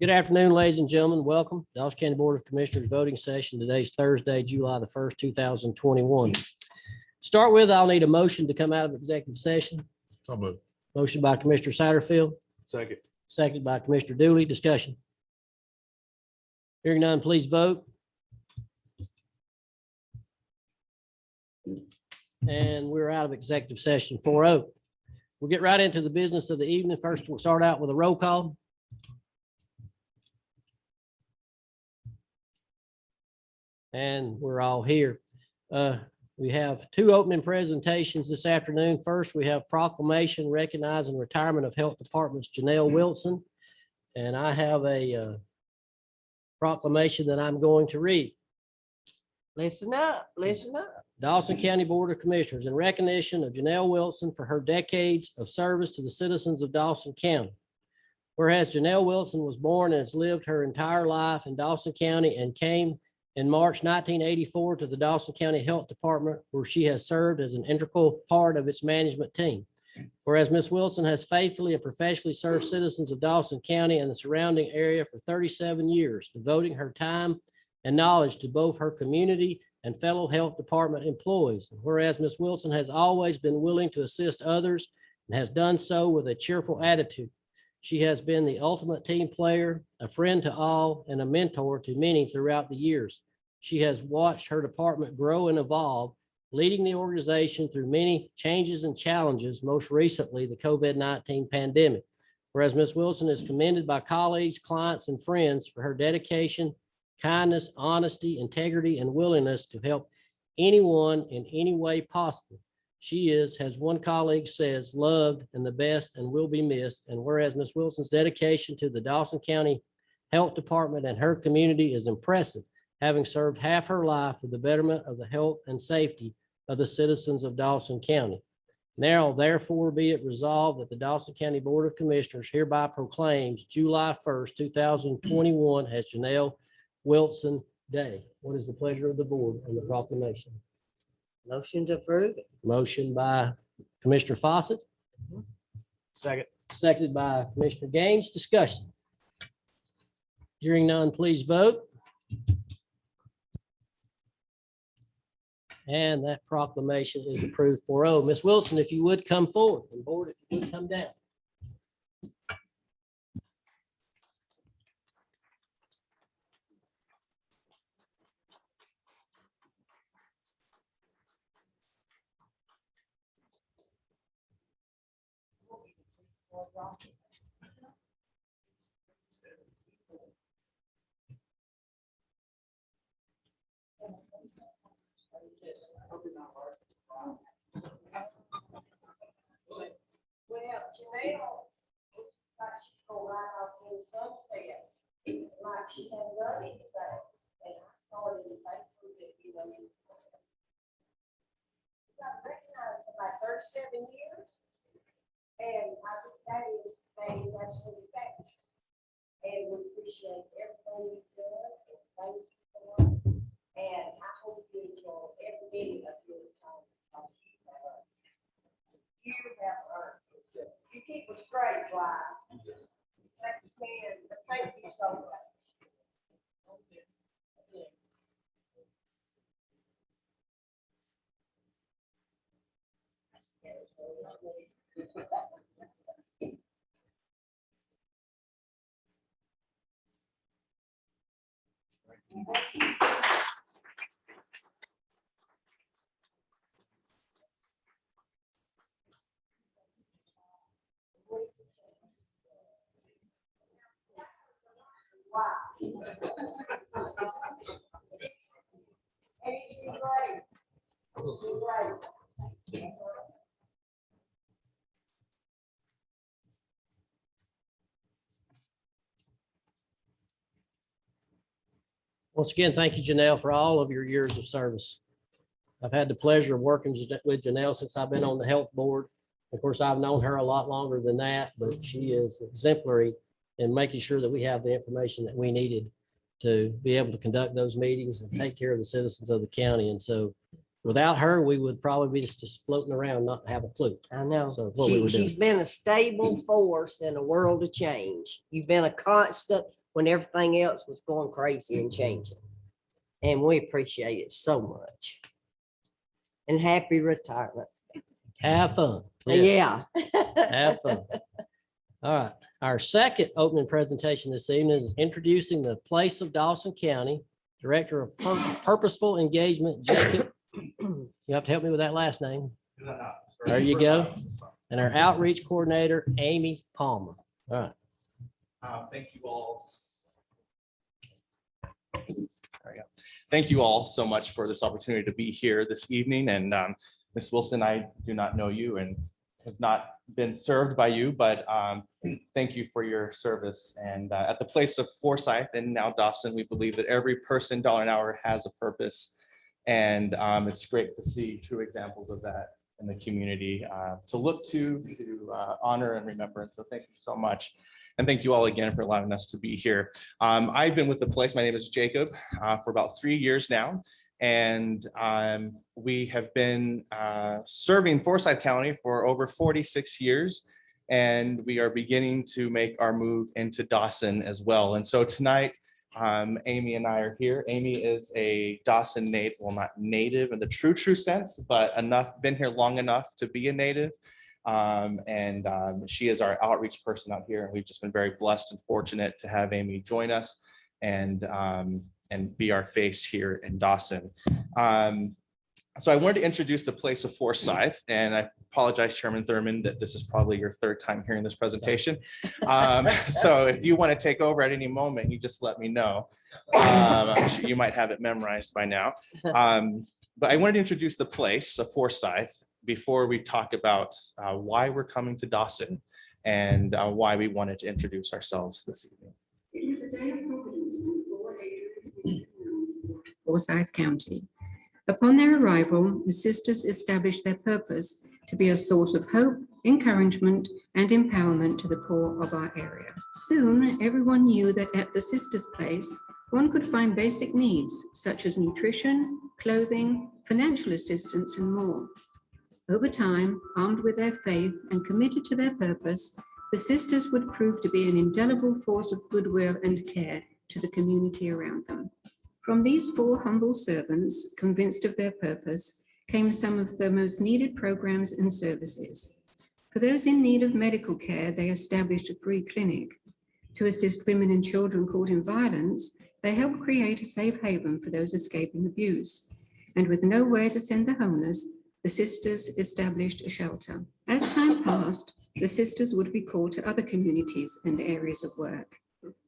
Good afternoon, ladies and gentlemen. Welcome. Dawson County Board of Commissioners voting session. Today's Thursday, July the 1st, 2021. Start with, I'll need a motion to come out of executive session. So moved. Motion by Commissioner Satterfield, Second. second by Commissioner Dooley. Discussion. Hearing none, please vote. And we're out of executive session 4-0. We'll get right into the business of the evening. First, we'll start out with a roll call. And we're all here. We have two opening presentations this afternoon. First, we have proclamation recognizing retirement of Health Department's Janelle Wilson. And I have a proclamation that I'm going to read. Listen up, listen up. Dawson County Board of Commissioners, in recognition of Janelle Wilson for her decades of service to the citizens of Dawson County. Whereas Janelle Wilson was born and has lived her entire life in Dawson County and came in March 1984 to the Dawson County Health Department, where she has served as an integral part of its management team. Whereas Ms. Wilson has faithfully and professionally served citizens of Dawson County and the surrounding area for 37 years, devoting her time and knowledge to both her community and fellow health department employees. Whereas Ms. Wilson has always been willing to assist others and has done so with a cheerful attitude. She has been the ultimate team player, a friend to all, and a mentor to many throughout the years. She has watched her department grow and evolve, leading the organization through many changes and challenges, most recently the COVID-19 pandemic. Whereas Ms. Wilson is commended by colleagues, clients, and friends for her dedication, kindness, honesty, integrity, and willingness to help anyone in any way possible. She is, as one colleague says, loved and the best and will be missed. And whereas Ms. Wilson's dedication to the Dawson County Health Department and her community is impressive, having served half her life for the betterment of the health and safety of the citizens of Dawson County. Now, therefore, be it resolved that the Dawson County Board of Commissioners hereby proclaims July 1st, 2021 as Janelle Wilson Day. What is the pleasure of the board on the proclamation? Motion to approve it. Motion by Commissioner Fawcett. Second. Seconded by Commissioner Gaines. Discussion. Hearing none, please vote. And that proclamation is approved 4-0. Ms. Wilson, if you would come forward, and board, if you would come down. Well, Janelle, looks like she go right off in the sunset, like she hadn't done anything. And I started to think that, you know, you got recognized for about 37 years. And I think that is absolutely fabulous. And we appreciate everything you've done. And thank you for it. And I hope you enjoy every minute of your time. You have earned. You keep a straight line. Thank you so much. Wow. And it's great. Great. Once again, thank you, Janelle, for all of your years of service. I've had the pleasure of working with Janelle since I've been on the health board. Of course, I've known her a lot longer than that, but she is exemplary in making sure that we have the information that we needed to be able to conduct those meetings and take care of the citizens of the county. And so Without her, we would probably be just floating around, not have a clue. I know. So what we were doing. She's been a stable force in a world of change. You've been a constant when everything else was going crazy and changing. And we appreciate it so much. And happy retirement. Have fun. Yes, Yeah. have fun. All right. Our second opening presentation this evening is introducing the Place of Dawson County Director of Purposeful Engagement, Jacob. You have to help me with that last name. There you go. And our outreach coordinator, Amy Palmer. All right. Thank you all. There we go. Thank you all so much for this opportunity to be here this evening. And Ms. Wilson, I do not know you and have not been served by you, but thank you for your service. And at the Place of Forsyth and now Dawson, we believe that every person, dollar an hour, has a purpose. And it's great to see true examples of that in the community to look to honor and remember. And so thank you so much. And thank you all again for allowing us to be here. I've been with the place. My name is Jacob for about 3 years now. And we have been serving Forsyth County for over 46 years. And we are beginning to make our move into Dawson as well. And so tonight, Amy and I are here. Amy is a Dawson native, well, not native in the true sense, but been here long enough to be a native. She is our outreach person out here. And we've just been very blessed and fortunate to have Amy join us and be our face here in Dawson. So I wanted to introduce the Place of Forsyth, and I apologize, Chairman Thurman, that this is probably your third time hearing this presentation. So if you want to take over at any moment, you just let me know. I'm sure you might have it memorized by now. But I wanted to introduce the Place of Forsyth before we talk about why we're coming to Dawson and why we wanted to introduce ourselves this evening. It was a day of providence in 4 acres Forsyth County. Upon their arrival, the sisters established their purpose to be a source of hope, encouragement, and empowerment to the poor of our area. Soon, everyone knew that at the sisters' place, one could find basic needs such as nutrition, clothing, financial assistance, and more. Over time, armed with their faith and committed to their purpose, the sisters would prove to be an indelible force of goodwill and care to the community around them. From these 4 humble servants, convinced of their purpose, came some of the most needed programs and services. For those in need of medical care, they established a free clinic. To assist women and children caught in violence, they helped create a safe haven for those escaping abuse. And with nowhere to send the homeless, the sisters established a shelter. As time passed, the sisters would be called to other communities and areas of work.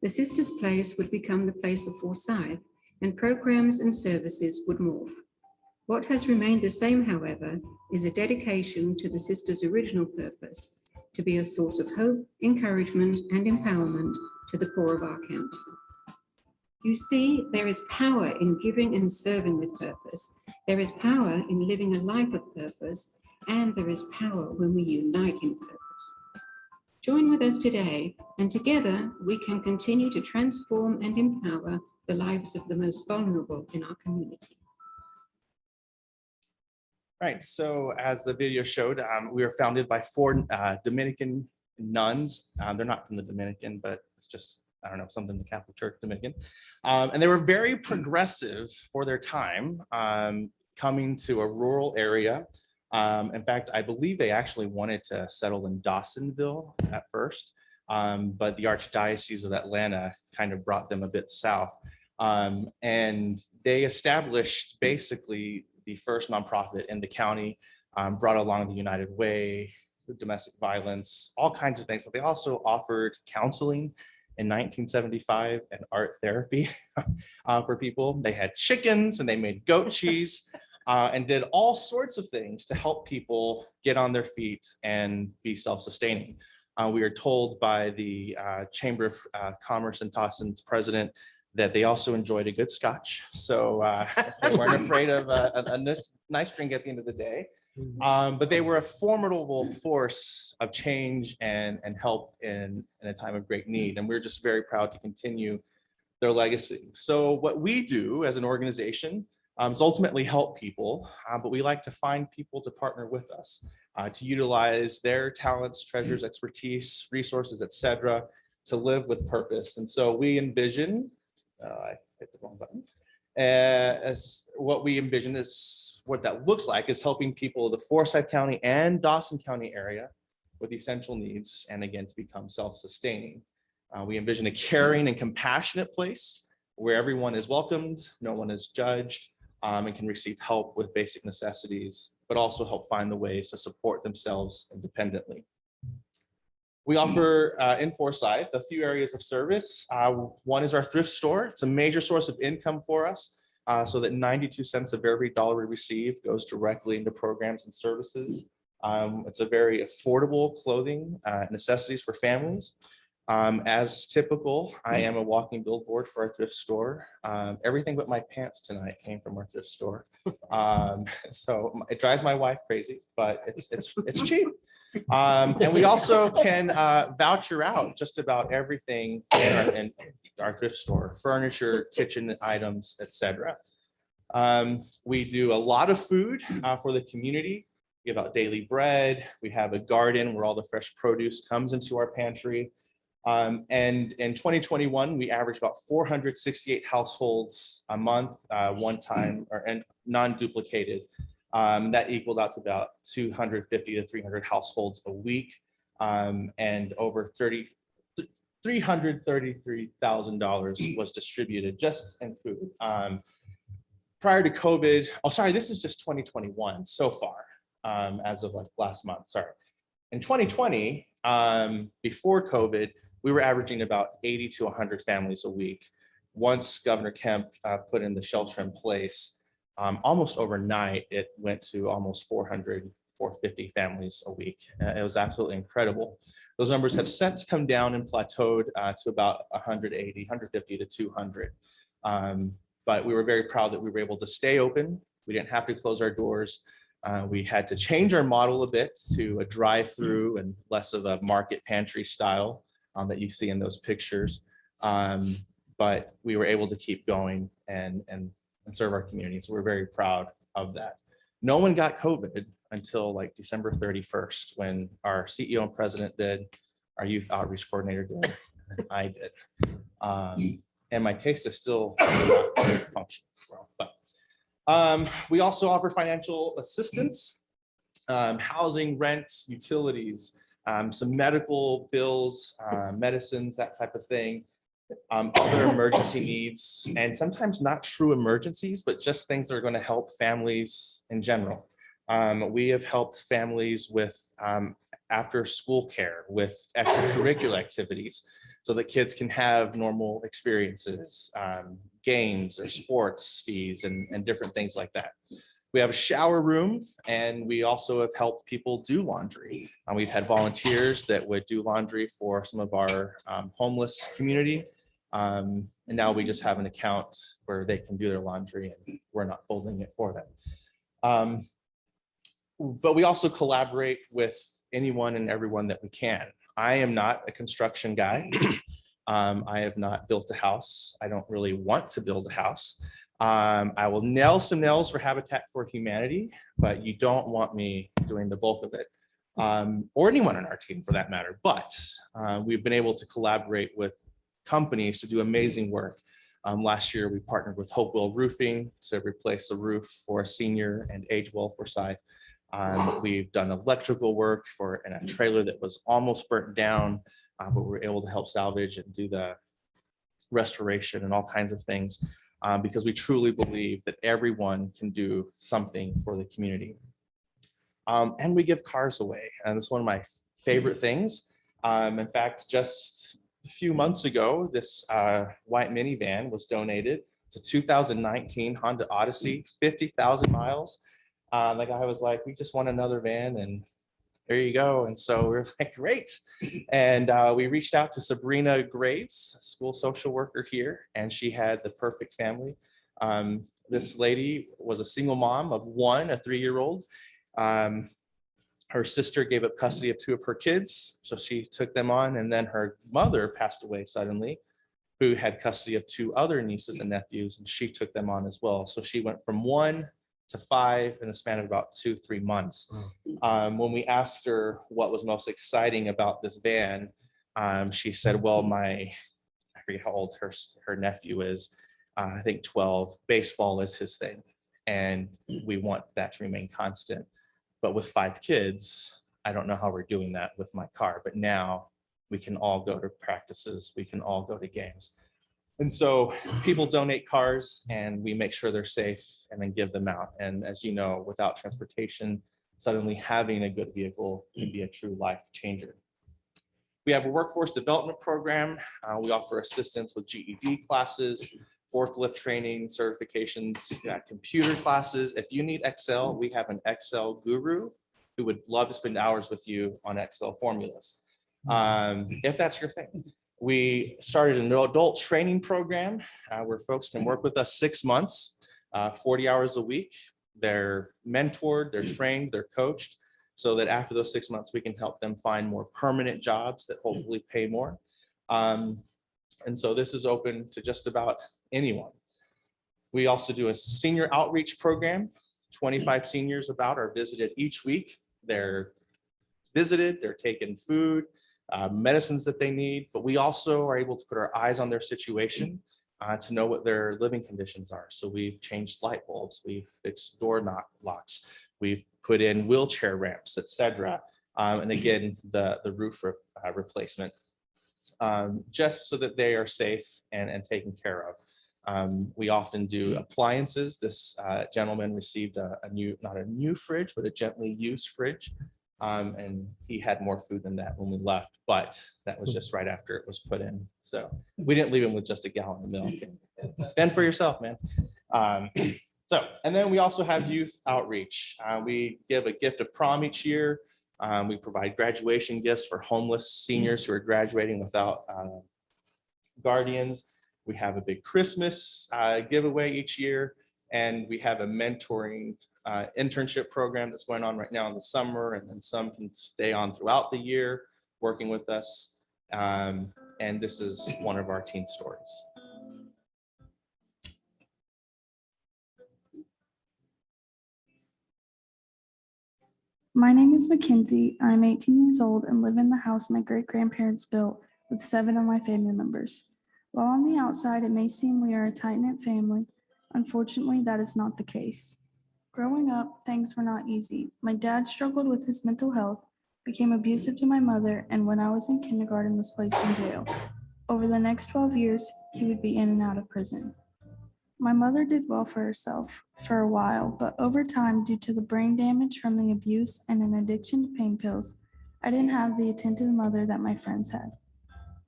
The sisters' place would become the Place of Forsyth, and programs and services would morph. What has remained the same, however, is a dedication to the sisters' original purpose, to be a source of hope, encouragement, and empowerment to the poor of our county. You see, there is power in giving and serving with purpose. There is power in living a life of purpose, and there is power when we unite in purpose. Join with us today, and together we can continue to transform and empower the lives of the most vulnerable in our community. Right, so as the video showed, we were founded by 4 Dominican nuns. They're not from the Dominican, but it's just, I don't know, something the Catholic Church Dominican. And they were very progressive for their time, coming to a rural area. In fact, I believe they actually wanted to settle in Dawsonville at first, but the Archdiocese of Atlanta kind of brought them a bit south. And they established basically the first nonprofit in the county, brought along the United Way, domestic violence, all kinds of things. But they also offered counseling in 1975 and art therapy for people. They had chickens and they made goat cheese and did all sorts of things to help people get on their feet and be self-sustaining. We are told by the Chamber of Commerce in Dawson's president that they also enjoyed a good scotch. So they weren't afraid of a nice drink at the end of the day. But they were a formidable force of change and help in a time of great need. And we're just very proud to continue their legacy. So what we do as an organization, is ultimately help people, but we like to find people to partner with us, to utilize their talents, treasures, expertise, resources, etc., to live with purpose. And so we envision, I hit the wrong button. As what we envision is what that looks like is helping people of the Forsyth County and Dawson County area with essential needs, and again, to become self-sustaining. We envision a caring and compassionate place where everyone is welcomed, no one is judged, and can receive help with basic necessities, but also help find the ways to support themselves independently. We offer in Forsyth a few areas of service. One is our thrift store. It's a major source of income for us, so that 92 cents of every dollar we receive goes directly into programs and services. It's a very affordable clothing necessities for families. As typical, I am a walking billboard for our thrift store. Everything but my pants tonight came from our thrift store. So it drives my wife crazy, but it's cheap. And we also can voucher out just about everything in our thrift store: furniture, kitchen items, etc. We do a lot of food for the community. We give out daily bread. We have a garden where all the fresh produce comes into our pantry. And in 2021, we averaged about 468 households a month, one time and non-duplicated. That equaled out to about 250 to 300 households a week, and over $333,000 was distributed just in food. Prior to COVID, oh, sorry, this is just 2021 so far, as of like last month, sorry. In 2020, before COVID, we were averaging about 80 to 100 families a week. Once Governor Kemp put in the shelter in place, almost overnight, it went to almost 400, 450 families a week. It was absolutely incredible. Those numbers have since come down and plateaued to about 180, 150 to 200. But we were very proud that we were able to stay open. We didn't have to close our doors. We had to change our model a bit to a drive-through and less of a market pantry style that you see in those pictures. But we were able to keep going and serve our community. So we're very proud of that. No one got COVID until like December 31st, when our CEO and president did, our youth outreach coordinator did, and I did. And my taste is still not functioning well. But we also offer financial assistance, housing, rent, utilities, some medical bills, medicines, that type of thing. Other emergency needs, and sometimes not true emergencies, but just things that are going to help families in general. We have helped families with after school care, with extracurricular activities, so that kids can have normal experiences, games or sports fees and different things like that. We have a shower room, and we also have helped people do laundry. We've had volunteers that would do laundry for some of our homeless community. And now we just have an account where they can do their laundry and we're not folding it for them. But we also collaborate with anyone and everyone that we can. I am not a construction guy. I have not built a house. I don't really want to build a house. I will nail some nails for Habitat for Humanity, but you don't want me doing the bulk of it, or anyone on our team for that matter. But we've been able to collaborate with companies to do amazing work. Last year, we partnered with Hopewell Roofing to replace a roof for a senior and age-well Forsyth. We've done electrical work for in a trailer that was almost burnt down, but we were able to help salvage and do the restoration and all kinds of things, because we truly believe that everyone can do something for the community. And we give cars away, and it's one of my favorite things. In fact, just a few months ago, this white minivan was donated. It's a 2019 Honda Odyssey, 50,000 miles. The guy was like, we just want another van, and there you go. And so we were like, great. And we reached out to Sabrina Graves, a school social worker here, and she had the perfect family. This lady was a single mom of one, a 3-year-old. Her sister gave up custody of 2 of her kids, so she took them on, and then her mother passed away suddenly. who had custody of 2 other nieces and nephews, and she took them on as well. So she went from 1 to 5 in the span of about 2-3 months. When we asked her what was most exciting about this van, she said, well, I forget how old her nephew is, I think 12, baseball is his thing. And we want that to remain constant. But with 5 kids, I don't know how we're doing that with my car, but now we can all go to practices, we can all go to games. And so people donate cars and we make sure they're safe and then give them out. And as you know, without transportation, suddenly having a good vehicle can be a true life changer. We have a workforce development program. We offer assistance with GED classes, forklift training, certifications, computer classes. If you need Excel, we have an Excel guru who would love to spend hours with you on Excel formulas. If that's your thing. We started an adult training program where folks can work with us 6 months, 40 hours a week. They're mentored, they're trained, they're coached, so that after those 6 months, we can help them find more permanent jobs that hopefully pay more. And so this is open to just about anyone. We also do a senior outreach program. 25 seniors are visited each week. They're visited, they're taken food, medicines that they need, but we also are able to put our eyes on their situation to know what their living conditions are. So we've changed light bulbs, we've fixed door locks, we've put in wheelchair ramps, etc. And again, the roof replacement, just so that they are safe and taken care of. We often do appliances. This gentleman received not a new fridge, but a gently used fridge. And he had more food than that when we left, but that was just right after it was put in. So we didn't leave him with just a gallon of milk. Fend for yourself, man. And then we also have youth outreach. We give a gift of prom each year. We provide graduation gifts for homeless seniors who are graduating without guardians. We have a big Christmas giveaway each year, and we have a mentoring internship program that's going on right now in the summer, and then some can stay on throughout the year working with us. And this is one of our teen stories. My name is Mackenzie. I'm 18 years old and live in the house my great-grandparents built with 7 of my family members. While on the outside, it may seem we are a tight-knit family. Unfortunately, that is not the case. Growing up, things were not easy. My dad struggled with his mental health, became abusive to my mother, and when I was in kindergarten was placed in jail. Over the next 12 years, he would be in and out of prison. My mother did well for herself for a while, but over time, due to the brain damage from the abuse and an addiction to pain pills, I didn't have the attentive mother that my friends had.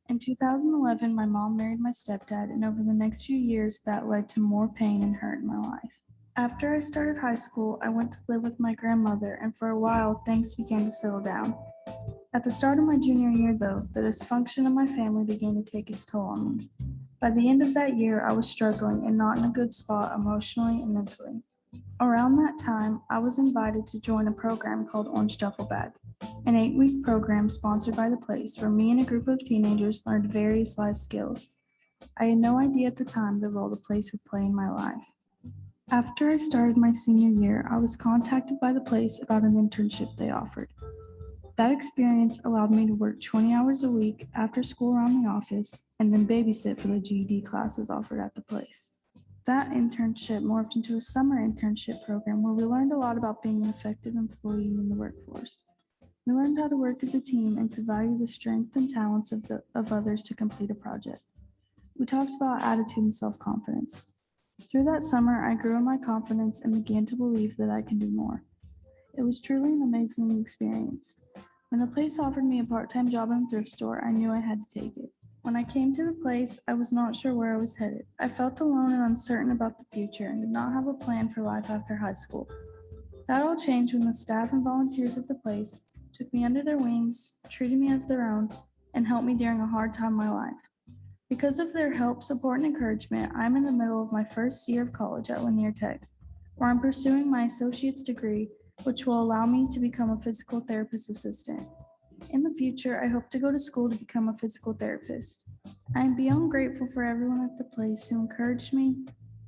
In 2011, my mom married my stepdad, and over the next few years, that led to more pain and hurt in my life. After I started high school, I went to live with my grandmother, and for a while, things began to settle down. At the start of my junior year, though, the dysfunction of my family began to take its toll on me. By the end of that year, I was struggling and not in a good spot emotionally and mentally. Around that time, I was invited to join a program called Orange Duffel Bag, an 8-week program sponsored by the place where me and a group of teenagers learned various life skills. I had no idea at the time the role the place would play in my life. After I started my senior year, I was contacted by the place about an internship they offered. That experience allowed me to work 20 hours a week after school around the office and then babysit for the GED classes offered at the place. That internship morphed into a summer internship program where we learned a lot about being an effective employee in the workforce. We learned how to work as a team and to value the strength and talents of others to complete a project. We talked about attitude and self-confidence. Through that summer, I grew in my confidence and began to believe that I can do more. It was truly an amazing experience. When the place offered me a part-time job in the thrift store, I knew I had to take it. When I came to the place, I was not sure where I was headed. I felt alone and uncertain about the future and did not have a plan for life after high school. That all changed when the staff and volunteers at the place took me under their wings, treated me as their own, and helped me during a hard time in my life. Because of their help, support, and encouragement, I'm in the middle of my first year of college at Lanier Tech, where I'm pursuing my associate's degree, which will allow me to become a physical therapist assistant. In the future, I hope to go to school to become a physical therapist. I am beyond grateful for everyone at the place who encouraged me,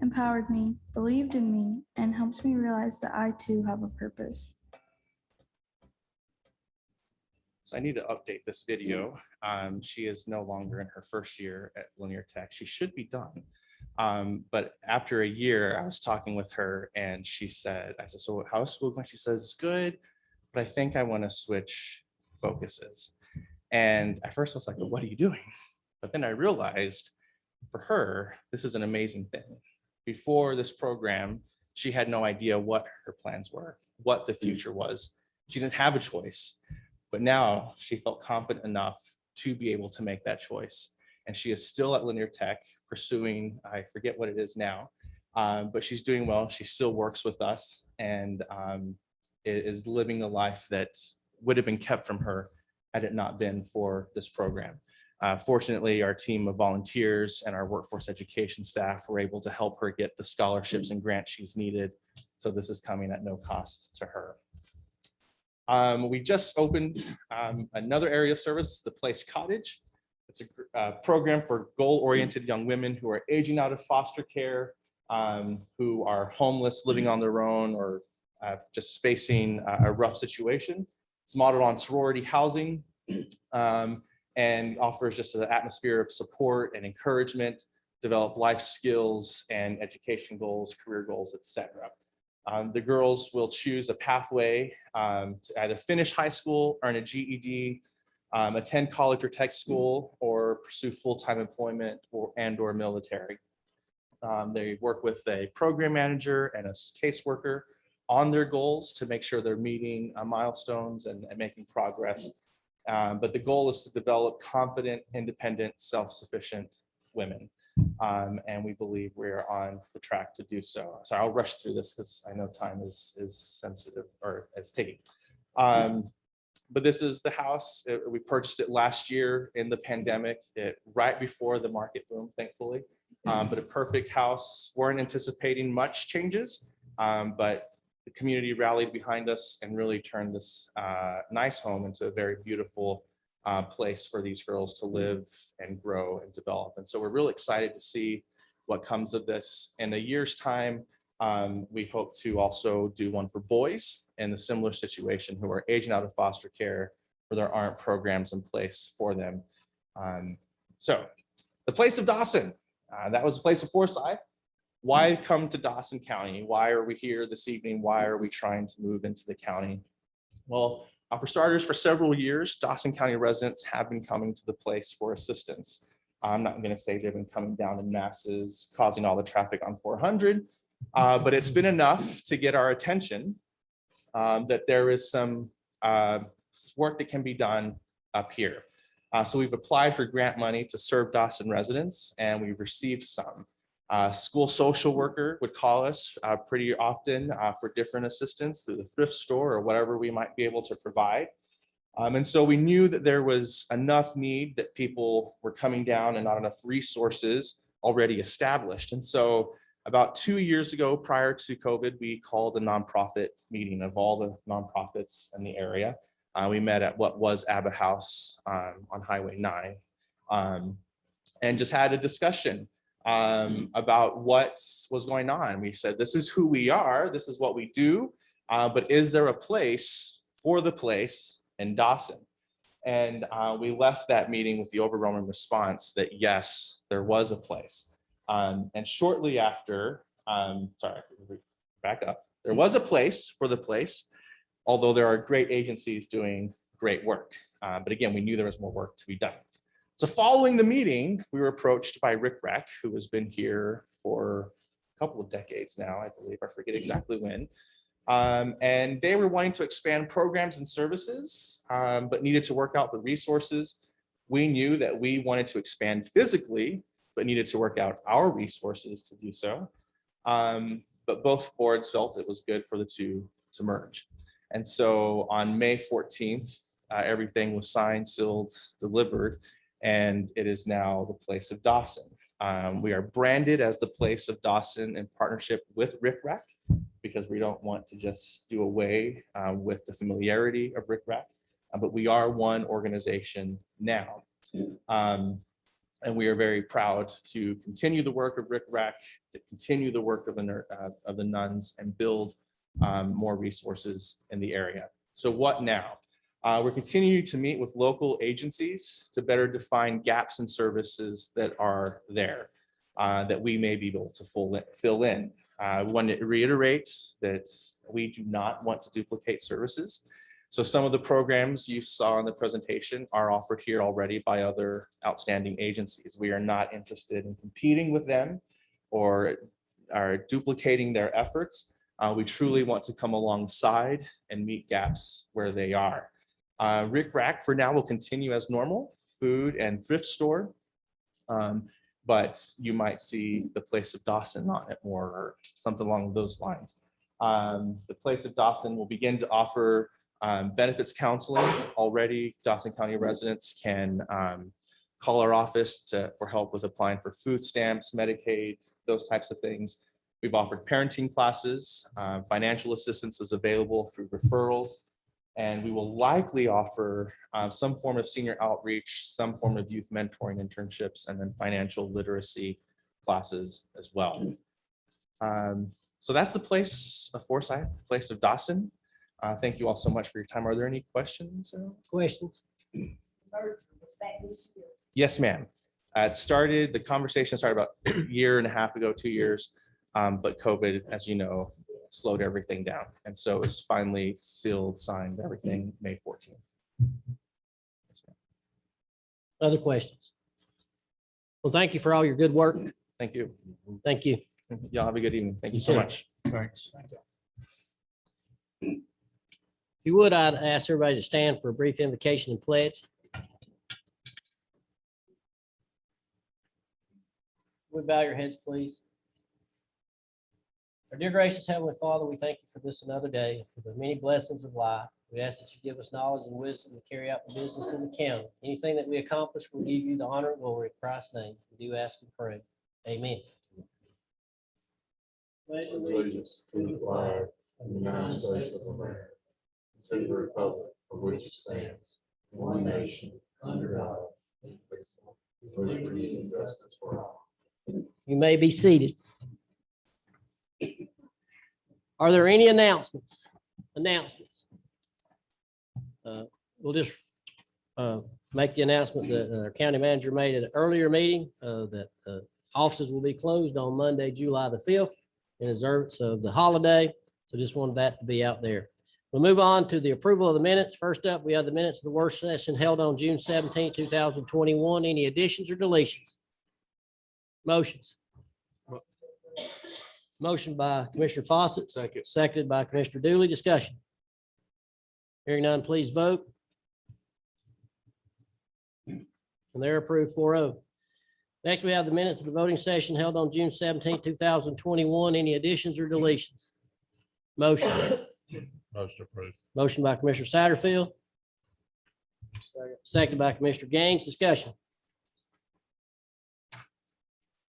empowered me, believed in me, and helped me realize that I too have a purpose. So I need to update this video. She is no longer in her first year at Linear Tech. She should be done. But after a year, I was talking with her and she said, I said, so how's school going? She says, good, but I think I want to switch focuses. And at first I was like, well, what are you doing? But then I realized for her, this is an amazing thing. Before this program, she had no idea what her plans were, what the future was. She didn't have a choice. But now she felt confident enough to be able to make that choice. And she is still at Linear Tech pursuing, I forget what it is now, but she's doing well. She still works with us and is living the life that would have been kept from her had it not been for this program. Fortunately, our team of volunteers and our workforce education staff were able to help her get the scholarships and grants she's needed. So this is coming at no cost to her. We just opened another area of service, the Place Cottage. It's a program for goal-oriented young women who are aging out of foster care, who are homeless, living on their own, or just facing a rough situation. It's modeled on sorority housing and offers just an atmosphere of support and encouragement, develop life skills and education goals, career goals, etc. The girls will choose a pathway to either finish high school, earn a GED, attend college or tech school, or pursue full-time employment or military. They work with a program manager and a caseworker on their goals to make sure they're meeting milestones and making progress. But the goal is to develop confident, independent, self-sufficient women. And we believe we're on the track to do so. So I'll rush through this because I know time is sensitive or is ticking. But this is the house. We purchased it last year in the pandemic, right before the market boom, thankfully. But a perfect house. Weren't anticipating much changes, but the community rallied behind us and really turned this nice home into a very beautiful place for these girls to live and grow and develop. And so we're really excited to see what comes of this. In a year's time, we hope to also do one for boys in a similar situation who are aging out of foster care where there aren't programs in place for them. So the place of Dawson, that was the place of Forsyth. Why come to Dawson County? Why are we here this evening? Why are we trying to move into the county? Well, for starters, for several years, Dawson County residents have been coming to the place for assistance. I'm not going to say they've been coming down in masses, causing all the traffic on 400, but it's been enough to get our attention that there is some work that can be done up here. So we've applied for grant money to serve Dawson residents, and we've received some. School social worker would call us pretty often for different assistance through the thrift store or whatever we might be able to provide. And so we knew that there was enough need that people were coming down and not enough resources already established. And so about 2 years ago, prior to COVID, we called a nonprofit meeting of all the nonprofits in the area. We met at what was Abba House on Highway 9 and just had a discussion about what was going on. We said, this is who we are, this is what we do, but is there a place for the place in Dawson? And we left that meeting with the overwhelming response that yes, there was a place. And shortly after, back up, there was a place for the place, although there are great agencies doing great work. But again, we knew there was more work to be done. So following the meeting, we were approached by Rick Rack, who has been here for a couple of decades now, I believe, I forget exactly when. And they were wanting to expand programs and services, but needed to work out the resources. We knew that we wanted to expand physically, but needed to work out our resources to do so. But both boards felt it was good for the two to merge. And so on May 14th, everything was signed, sealed, delivered, and it is now the place of Dawson. We are branded as the place of Dawson in partnership with Rick Rack, because we don't want to just do away with the familiarity of Rick Rack, but we are one organization now. And we are very proud to continue the work of Rick Rack, to continue the work of the nuns and build more resources in the area. So what now? We're continuing to meet with local agencies to better define gaps in services that are there that we may be able to fill in. I want to reiterate that we do not want to duplicate services. So some of the programs you saw in the presentation are offered here already by other outstanding agencies. We are not interested in competing with them or are duplicating their efforts. We truly want to come alongside and meet gaps where they are. Rick Rack for now will continue as normal, food and thrift store. But you might see the Place of Dawson on it more or something along those lines. The Place of Dawson will begin to offer benefits counseling. Already, Dawson County residents can call our office for help with applying for food stamps, Medicaid, those types of things. We've offered parenting classes. Financial assistance is available through referrals. And we will likely offer some form of senior outreach, some form of youth mentoring internships, and then financial literacy classes as well. So that's the Place of Forsyth, Place of Dawson. Thank you all so much for your time. Are there any questions? Questions? Merger, was that this year? Yes, ma'am. The conversation started about a year and a half ago, 2 years. But COVID, as you know, slowed everything down. And so it's finally sealed, signed, everything May 14th. Yes, ma'am. Other questions? Well, thank you for all your good work. Thank you. Thank you. Y'all have a good evening. Thank you You so too. much. Thanks. If you would, I'd ask everybody to stand for a brief invocation and pledge. Would bow your heads, please. Our dear gracious Heavenly Father, we thank you for this another day, for the many blessings of life. We ask that you give us knowledge and wisdom to carry out the business in the county. Anything that we accomplish, we'll give you the honor and glory in Christ's name. We do ask and pray. Amen. Pledge Allegiance to the flag of the United States of America, to the republic for which it stands, one nation, under God, indivisible, with liberty and justice for all. You may be seated. Are there any announcements? We'll just make the announcement that our county manager made at an earlier meeting that offices will be closed on Monday, July the 5th in observance of the holiday. So just wanted that to be out there. We'll move on to the approval of the minutes. First up, we have the minutes of the work session held on June 17, 2021. Any additions or deletions? Motions. Motion by Commissioner Fawcett, Second. seconded by Commissioner Dooley. Discussion. Hearing none, please vote. And they're approved 4-0. Next, we have the minutes of the voting session held on June 17, 2021. Any additions or deletions? Motion. Motion approved. Motion by Commissioner Satterfield. Seconded by Commissioner Gaines. Discussion.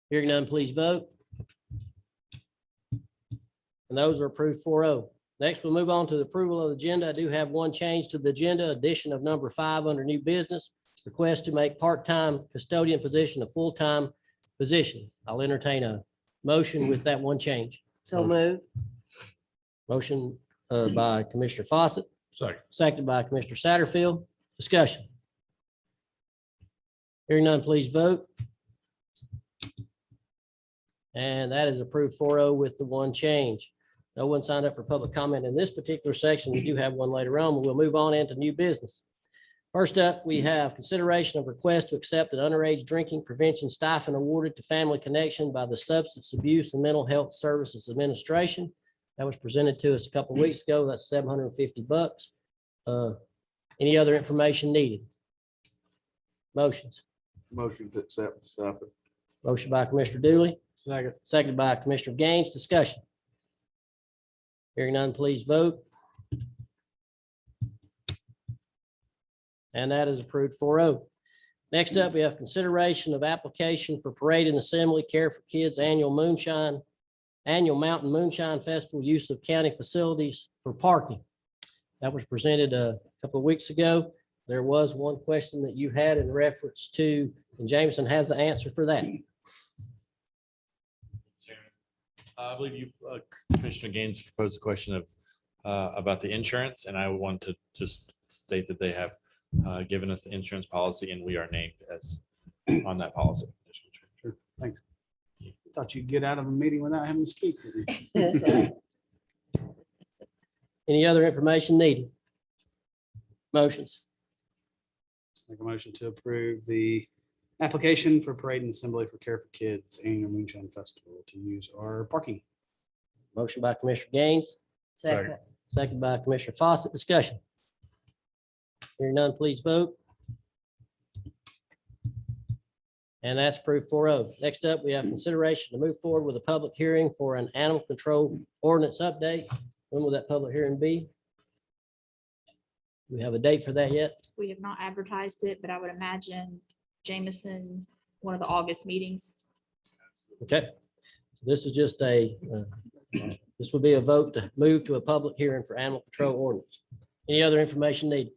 Hearing none, please vote. And those are approved 4-0. Next, we'll move on to the approval of the agenda. I do have one change to the agenda, addition of number 5 under new business. Request to make part-time custodian position a full-time position. I'll entertain a motion with that one change. So move. Motion by Commissioner Fawcett, Second. seconded by Commissioner Satterfield. Discussion. Hearing none, please vote. And that is approved 4-0 with the one change. No one signed up for public comment in this particular section. We do have one later on, but we'll move on into new business. First up, we have consideration of request to accept an underage drinking prevention stipend awarded to Family Connection by the Substance Abuse and Mental Health Services Administration. That was presented to us a couple of weeks ago. That's $750. Any other information needed? Motions. Motion to accept the stipend. Motion by Commissioner Dooley. Second. Seconded by Commissioner Gaines. Discussion. Hearing none, please vote. And that is approved 4-0. Next up, we have consideration of application for Parade and Assembly Care for Kids Annual Mountain Moonshine Festival use of county facilities for parking. That was presented a couple of weeks ago. There was one question that you had in reference to, and Jameson has the answer for that. Chairman, I believe you, Commissioner Gaines proposed a question of about the insurance, and I want to just state that they have given us the insurance policy and we are named as on that policy. Sure, thanks. Thought you'd get out of a meeting without having to speak. Any other information needed? Motions. Make a motion to approve the application for Parade and Assembly for Care for Kids Annual Moonshine Festival to use our parking. Motion by Commissioner Gaines, Second. second by Commissioner Fawcett. Discussion. Hearing none, please vote. And that's approved 4-0. Next up, we have consideration to move forward with a public hearing for an animal control ordinance update. When will that public hearing be? Do we have a date for that yet? We have not advertised it, but I would imagine Jameson, one of the August meetings. Okay. This is just this will be a vote to move to a public hearing for animal control ordinance. Any other information needed?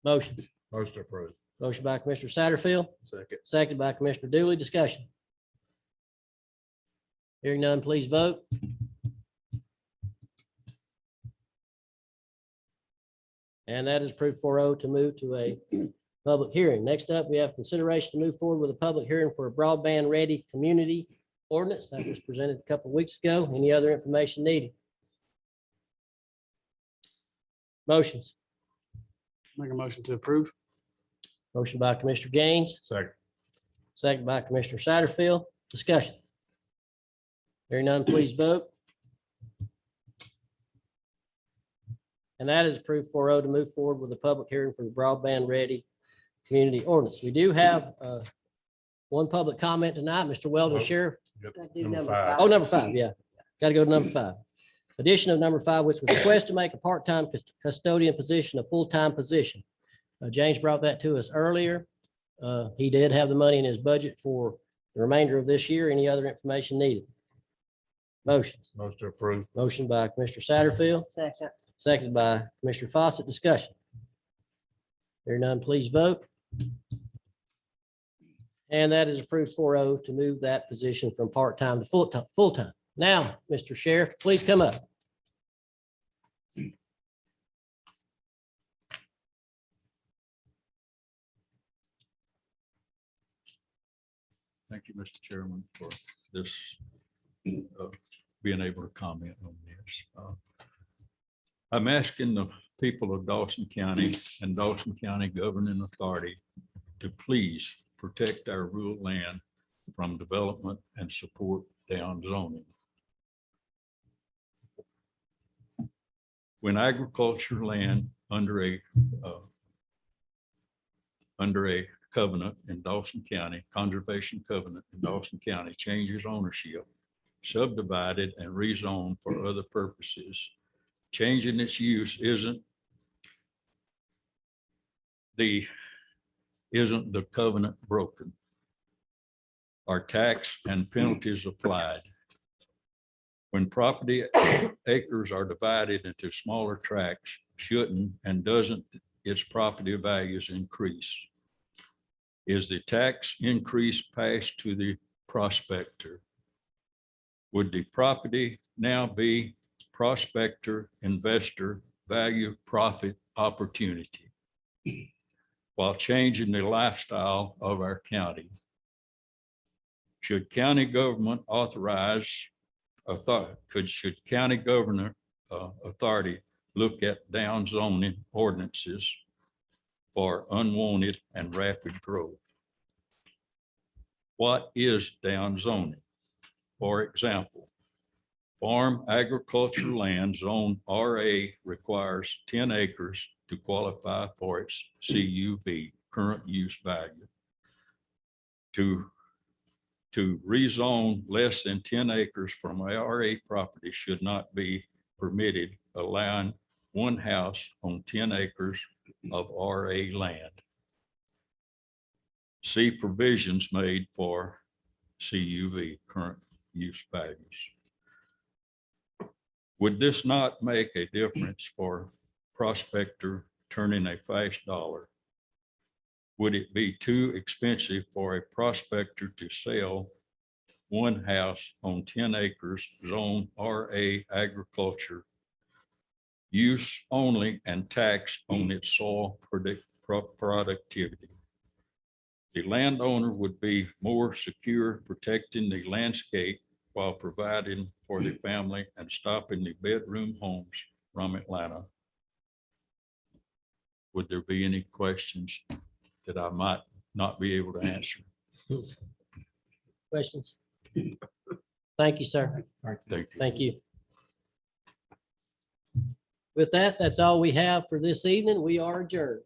Motion. Motion approved. Motion by Commissioner Satterfield, Second. second by Commissioner Dooley. Discussion. Hearing none, please vote. And that is approved 4-0 to move to a public hearing. Next up, we have consideration to move forward with a public hearing for a broadband ready community ordinance that was presented a couple of weeks ago. Any other information needed? Motions. Make a motion to approve. Motion by Commissioner Gaines, Second. second by Commissioner Satterfield. Discussion. Hearing none, please vote. And that is approved 4-0 to move forward with a public hearing for the broadband ready community ordinance. We do have one public comment tonight. Mr. Weldon, Nope. Sheriff. Gotta do Number number 5. Oh, number 5, yeah. Got to go to number 5. Addition of number 5, which was request to make a part-time custodian position a full-time position. James brought that to us earlier. He did have the money in his budget for the remainder of this year. Any other information needed? Motions. Motion approved. Motion by Commissioner Satterfield, Second. seconded by Commissioner Fawcett. Discussion. Hearing none, please vote. And that is approved 4-0 to move that position from part-time to full-time. Now, Mr. Sheriff, please come up. Thank you, Mr. Chairman, for this, being able to comment on this. I'm asking the people of Dawson County and Dawson County Governing Authority to please protect our rural land from development and support down zoning. When agriculture land under a covenant in Dawson County, conservation covenant in Dawson County changes ownership, subdivided and rezoned for other purposes, changing its use isn't the covenant broken? Are tax and penalties applied? When property acres are divided into smaller tracts, shouldn't and doesn't its property values increase? Is the tax increase passed to the prospector? Would the property now be prospector, investor, value, profit, opportunity, while changing the lifestyle of our county? Should county government should county governor authority look at down zoning ordinances for unwanted and rapid growth? What is down zoning? For example, farm agriculture land zone RA requires 10 acres to qualify for its CUV, current use value. To rezone less than 10 acres from RA property should not be permitted, allowing one house on 10 acres of RA land. See provisions made for CUV, current use values. Would this not make a difference for prospector turning a fast dollar. Would it be too expensive for a prospector to sell one house on 10 acres, zone RA agriculture, use only and tax on its soil productivity? The landowner would be more secure protecting the landscape while providing for the family and stopping the bedroom homes from Atlanta. Would there be any questions that I might not be able to answer? Questions? Thank you, sir. Thank you. Thank you. With that, that's all we have for this evening. We are adjourned.